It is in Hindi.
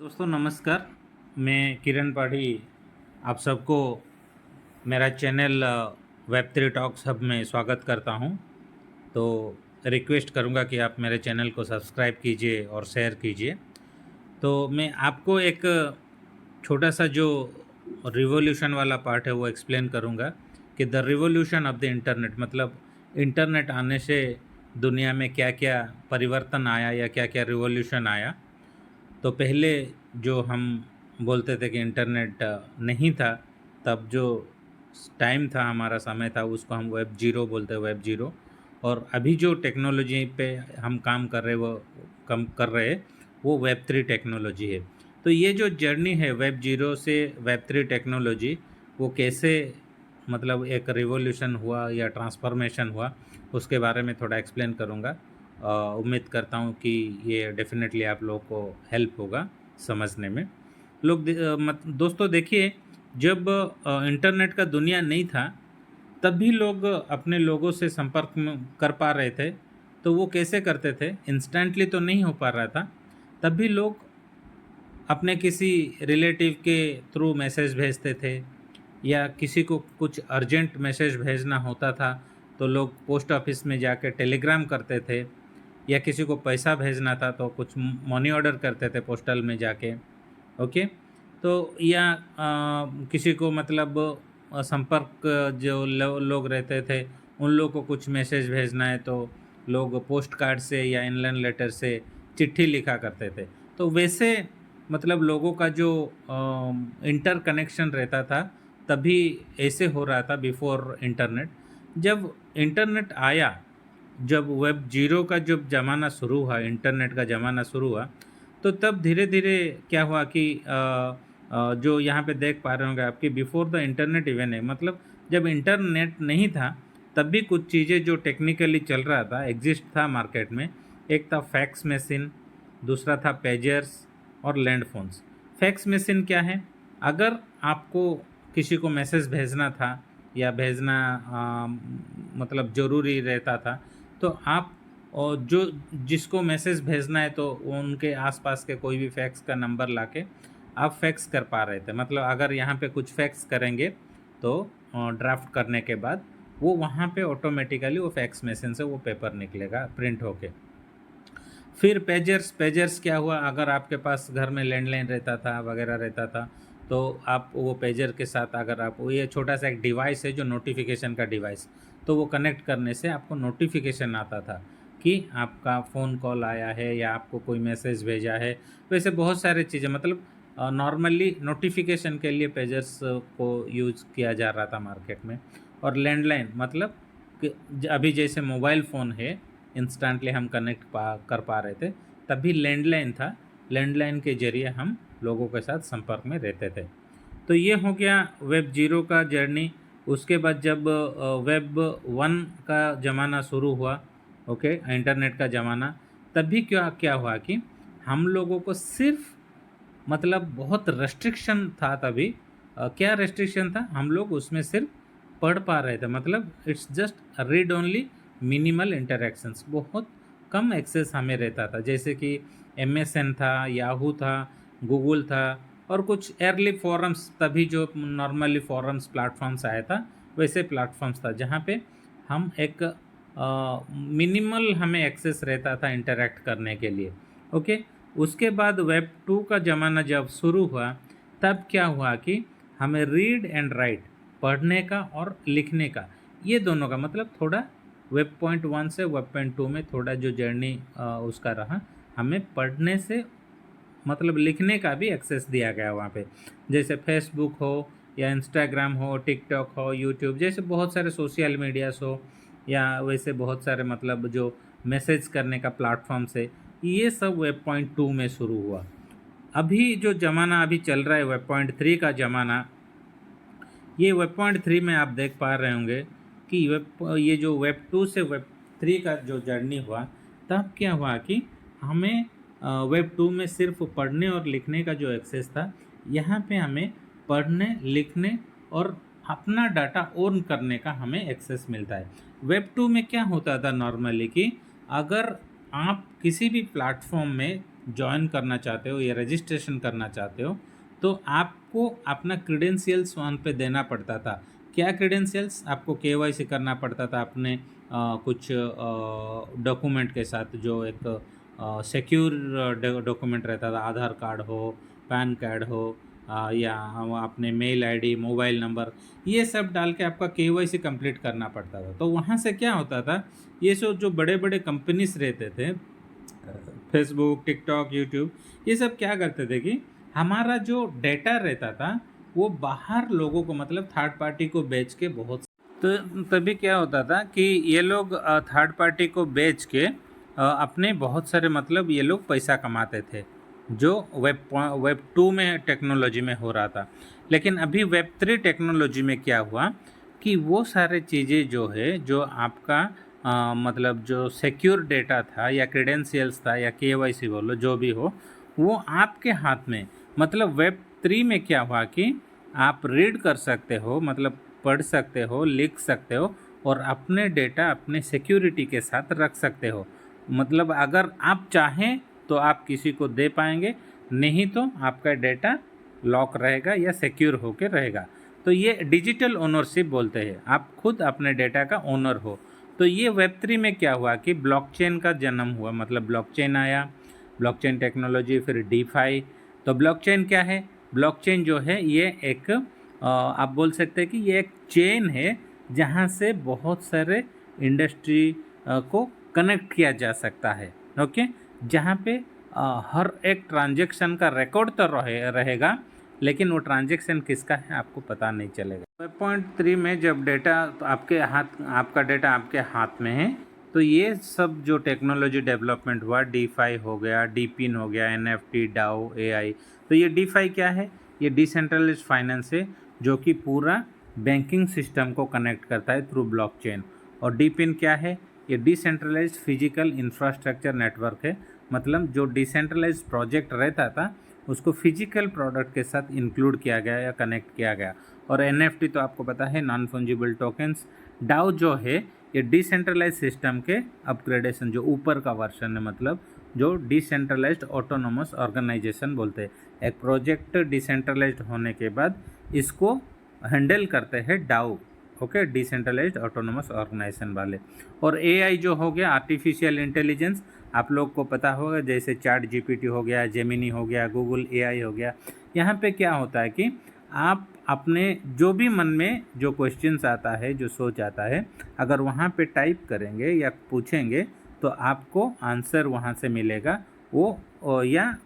दोस्तों नमस्कार। मैं किरण पाठी आप सबको मेरा channel web three talks hub में स्वागत करता हूं। तो रिक्वेस्ट करूंगा कि आप मेरे चैनल को सब्सक्राइब कीजिए और शेयर कीजिए। तो मैं आपको एक छोटा सा जो रिवॉल्यूशन वाला पार्ट है वो एक्सप्लेन करूंगा कि the revolution of the internet, मतलब इंटरनेट आने से दुनिया में क्या क्या परिवर्तन आया या क्या क्या रिवॉल्यूशन आया। तो पहले जो हम बोलते थे कि इंटरनेट नहीं था, तब जो टाइम था, हमारा समय था, उसको हम वेब जीरो बोलते हैं, वेब जीरो। और अभी जो टेक्नोलॉजी पे हम काम कर रहे वो वेब थ्री टेक्नोलॉजी है। तो ये जो जर्नी है वेब जीरो से वेब थ्री टेक्नोलॉजी, वो कैसे मतलब एक रिवॉल्यूशन हुआ या ट्रांसफॉर्मेशन हुआ, उसके बारे में थोड़ा एक्सप्लेन करूँगा। उम्मीद करता हूँ कि ये डेफिनेटली आप लोगों को हेल्प होगा समझने में। दोस्तों देखिए, जब इंटरनेट का दुनिया नहीं था, तब भी लोग अपने लोगों से संपर्क में कर पा रहे थे। तो वो कैसे करते थे? इंस्टेंटली तो नहीं हो पा रहा था, तब भी लोग अपने किसी रिलेटिव के थ्रू मैसेज भेजते थे, या किसी को कुछ अर्जेंट मैसेज भेजना होता था तो लोग पोस्ट ऑफिस में जाके टेलीग्राम करते थे, या किसी को पैसा भेजना था तो कुछ मनी ऑर्डर करते थे पोस्टल में जाके। ओके। तो या किसी को मतलब संपर्क जो लोग रहते थे, उन लोगों को कुछ मैसेज भेजना है तो लोग पोस्ट कार्ड से या इनलैंड लेटर से चिट्ठी लिखा करते थे। तो वैसे मतलब लोगों का जो इंटर कनेक्शन रहता था, तभी ऐसे हो रहा था बिफोर इंटरनेट। जब इंटरनेट आया, जब वेब जीरो का जब ज़माना शुरू हुआ, इंटरनेट का ज़माना शुरू हुआ, तो तब धीरे धीरे क्या हुआ कि जो यहाँ पे देख पा रहे होंगे आपकी बिफोर द इंटरनेट इवन है, मतलब जब इंटरनेट नहीं था तब भी कुछ चीज़ें जो टेक्निकली चल रहा था, एग्जिस्ट था मार्केट में। एक था फैक्स मशीन, दूसरा था पेजर्स और लैंड फोन्स। फैक्स मशीन क्या है? अगर आपको किसी को मैसेज भेजना था या भेजना मतलब ज़रूरी रहता था, तो आप और जो जिसको मैसेज भेजना है तो उनके आसपास के कोई भी फैक्स का नंबर लाके आप फैक्स कर पा रहे थे। मतलब अगर यहाँ पे कुछ फैक्स करेंगे तो ड्राफ्ट करने के बाद वो वहाँ पे ऑटोमेटिकली वो फैक्स मशीन से वो पेपर निकलेगा प्रिंट होके। फिर पेजर्स क्या हुआ? अगर आपके पास घर में लैंडलाइन रहता था वगैरह रहता था, तो आप वो पेजर के साथ, अगर आप ये छोटा सा एक डिवाइस है जो नोटिफिकेशन का डिवाइस, तो वो कनेक्ट करने से आपको नोटिफिकेशन आता था कि आपका फ़ोन कॉल आया है या आपको कोई मैसेज भेजा है। वैसे बहुत सारी चीज़ें, मतलब नॉर्मली नोटिफिकेशन के लिए पेजर्स को यूज़ किया जा रहा था मार्केट में। और लैंडलाइन मतलब कि अभी जैसे मोबाइल फ़ोन है, इंस्टेंटली हम कनेक्ट कर पा रहे थे, तब भी लैंडलाइन था। लैंडलाइन के ज़रिए हम लोगों के साथ संपर्क में रहते थे। तो ये हो गया वेब जीरो का जर्नी। उसके बाद जब वेब वन का ज़माना शुरू हुआ, ओके, इंटरनेट का ज़माना, तब भी क्या क्या हुआ कि हम लोगों को सिर्फ मतलब बहुत रेस्ट्रिक्शन था तभी। क्या रेस्ट्रिक्शन था? हम लोग उसमें सिर्फ पढ़ पा रहे थे, मतलब it's just read only, minimal interactions, बहुत कम एक्सेस हमें रहता था। जैसे कि MSN था, याहू था, गूगल था, और कुछ अर्ली फोरम्स, तभी जो नॉर्मली फोरम्स प्लेटफॉर्म्स आया था, वैसे प्लेटफॉर्म्स था जहाँ पे हम एक मिनिमल हमें एक्सेस रहता था इंटरेक्ट करने के लिए। ओके। उसके बाद वेब टू का ज़माना जब शुरू हुआ, तब क्या हुआ कि हमें रीड एंड राइट, पढ़ने का और लिखने का, ये दोनों का मतलब थोड़ा वेब पॉइंट वन से वेब पॉइंट टू में थोड़ा जो जर्नी उसका रहा, हमें पढ़ने से मतलब लिखने का भी एक्सेस दिया गया वहाँ पे। जैसे फेसबुक हो या इंस्टाग्राम हो, टिकटॉक हो, यूट्यूब जैसे बहुत सारे सोशल मीडियास हो, या वैसे बहुत सारे मतलब जो मैसेज करने का प्लेटफॉर्म्स है, ये सब वेब पॉइंट टू में शुरू हुआ। अभी जो ज़माना अभी चल रहा है वेब पॉइंट थ्री का ज़माना, ये वेब पॉइंट थ्री में आप देख पा रहे होंगे कि ये जो वेब टू से वेब थ्री का जो जर्नी हुआ, तब क्या हुआ कि हमें वेब टू में सिर्फ पढ़ने और लिखने का जो एक्सेस था, यहाँ पे हमें पढ़ने, लिखने और अपना डाटा ओन करने का हमें एक्सेस मिलता है। वेब टू में क्या होता था नॉर्मली कि अगर आप किसी भी प्लेटफॉर्म में ज्वाइन करना चाहते हो या रजिस्ट्रेशन करना चाहते हो तो आपको अपना क्रीडेंशियल्स वहाँ पे देना पड़ता था। क्या क्रीडेंशियल्स? आपको केवाईसी करना पड़ता था अपने कुछ डॉक्यूमेंट के साथ, जो एक सिक्योर डॉक्यूमेंट रहता था, आधार कार्ड हो, पैन कार्ड हो, या अपने मेल आईडी, मोबाइल नंबर, ये सब डाल के आपका केवाईसी कंप्लीट करना पड़ता था। तो वहाँ से क्या होता था, ये जो बड़े बड़े कंपनीज रहते थे, फेसबुक, टिकटॉक, यूट्यूब, ये सब क्या करते थे कि हमारा जो डेटा रहता था वो बाहर लोगों को, मतलब थर्ड पार्टी को बेच के बहुत, तो तभी क्या होता था कि ये लोग थर्ड पार्टी को बेच के अपने बहुत सारे, मतलब ये लोग पैसा कमाते थे, जो वेब 2 में टेक्नोलॉजी में हो रहा था। लेकिन अभी वेब 3 टेक्नोलॉजी में क्या हुआ कि वो सारे चीज़ें जो है, जो आपका मतलब जो सिक्योर डेटा था या क्रेडेंशियल्स था या केवाईसी बोलो, जो भी हो, वो आपके हाथ में, मतलब वेब 3 में क्या हुआ कि आप रीड कर सकते हो, मतलब पढ़ सकते हो, लिख सकते हो, और अपने डेटा अपने सिक्योरिटी के साथ रख सकते हो। मतलब अगर आप चाहें तो आप किसी को दे पाएंगे, नहीं तो आपका डेटा लॉक रहेगा या सिक्योर होकर रहेगा। तो ये डिजिटल ओनरशिप बोलते हैं, आप खुद अपने डेटा का ओनर हो। तो ये वेब 3 में क्या हुआ कि ब्लॉकचेन का जन्म हुआ, मतलब ब्लॉकचेन आया, ब्लॉकचेन टेक्नोलॉजी, फिर डीफाई। तो ब्लॉकचेन क्या है? ब्लॉकचेन जो है ये एक आप बोल सकते हैं कि ये एक चेन है जहाँ से बहुत सारे इंडस्ट्री को कनेक्ट किया जा सकता है। ओके, जहाँ पे हर एक ट्रांजैक्शन का रिकॉर्ड तो रहेगा, लेकिन वो ट्रांजैक्शन किसका है आपको पता नहीं चलेगा। 5.3 में जब डेटा आपका डेटा आपके हाथ में है, तो ये सब जो टेक्नोलॉजी डेवलपमेंट हुआ, डीफाई हो गया, डीपिन हो गया, एनएफटी, डाओ, एआई। तो ये डीफाई क्या है? ये डिसेंट्रलाइज्ड फाइनेंस है, जो कि पूरा बैंकिंग सिस्टम को कनेक्ट करता है थ्रू ब्लॉकचेन। और डीपिन क्या है? ये डिसेंट्रलाइज्ड फिजिकल इंफ्रास्ट्रक्चर नेटवर्क है, मतलब जो डिसेंट्रलाइज्ड प्रोजेक्ट रहता था उसको फिजिकल प्रोडक्ट के साथ इंक्लूड किया गया या कनेक्ट किया गया। और एनएफटी तो आपको पता है, नॉन फंजिबल टोकन्स। डाओ जो है ये डिसेंट्रलाइज सिस्टम के अपग्रेडेशन, जो ऊपर का वर्जन है, मतलब जो डिसेंट्रलाइज्ड ऑटोनोमस ऑर्गेनाइजेशन बोलते हैं। एक प्रोजेक्ट डिसेंट्रलाइज्ड होने के बाद इसको हैंडल करते हैं DAO, okay, decentralised autonomous organisation वाले। और एआई जो हो गया, आर्टिफिशियल इंटेलिजेंस, आप लोग को पता होगा, जैसे चैट जीपीटी हो गया, जेमिनी हो गया, गूगल एआई हो गया। यहाँ पे क्या होता है कि आप अपने जो भी मन में जो क्वेश्चंस आता है, जो सोच आता है, अगर वहाँ पे टाइप करेंगे या पूछेंगे तो आपको आंसर वहाँ से मिलेगा। वो या